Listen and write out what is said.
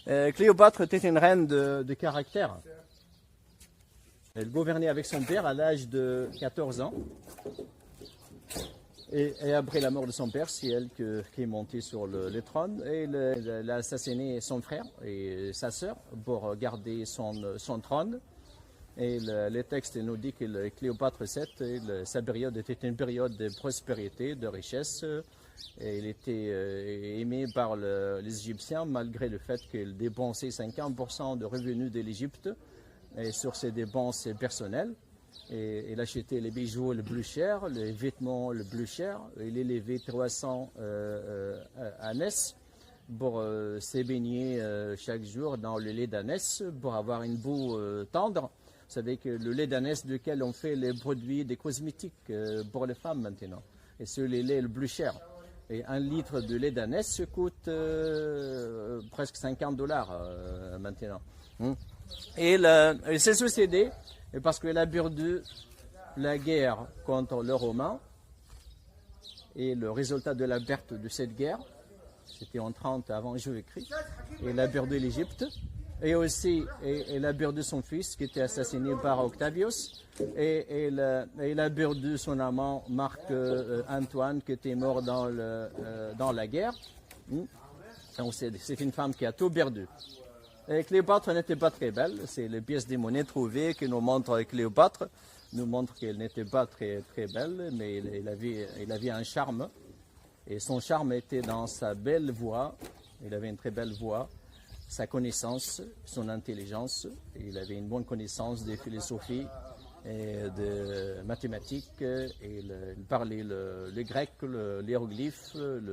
Cléopâtre était une reine de caractère. Elle gouvernait avec son père à l'âge de 14 ans. Et après la mort de son père, c'est elle qui est montée sur le trône. Et elle a assassiné son frère et sa sœur pour garder son trône. Et les textes nous disent que Cléopâtre VII, sa période était une période de prospérité, de richesse. Et il était aimé par les Égyptiens malgré le fait qu'il dépensait 50% de revenus de l'Égypte sur ses dépenses personnelles. Et il achetait les bijoux les plus chers, les vêtements les plus chers. Il élevait 300 ânesses pour se baigner chaque jour dans le lait d'ânesse pour avoir une boue tendre. Vous savez que le lait d'ânesse duquel on fait les produits des cosmétiques pour les femmes maintenant. Et c'est le lait le plus cher. Et un litre de lait d'ânesse coûte presque $50 maintenant. Et il s'est suicidé parce qu'il a perdu la guerre contre les Romains. Et le résultat de la perte de cette guerre, c'était en 30 avant Jésus-Christ. Il a perdu l'Égypte. Et aussi, il a perdu son fils qui était assassiné par Octavius. Et il a perdu son amant Marc-Antoine qui était mort dans la guerre. Donc c'est une femme qui a tout perdu. Et Cléopâtre n'était pas très belle. C'est les pièces de monnaie trouvées qui nous montrent Cléopâtre. Nous montrent qu'elle n'était pas très, très belle, mais il avait un charme. Et son charme était dans sa belle voix. Il avait une très belle voix. Sa connaissance, son intelligence. Il avait une bonne connaissance de philosophie et de mathématiques. Et il parlait le grec, l'hiéroglyphe,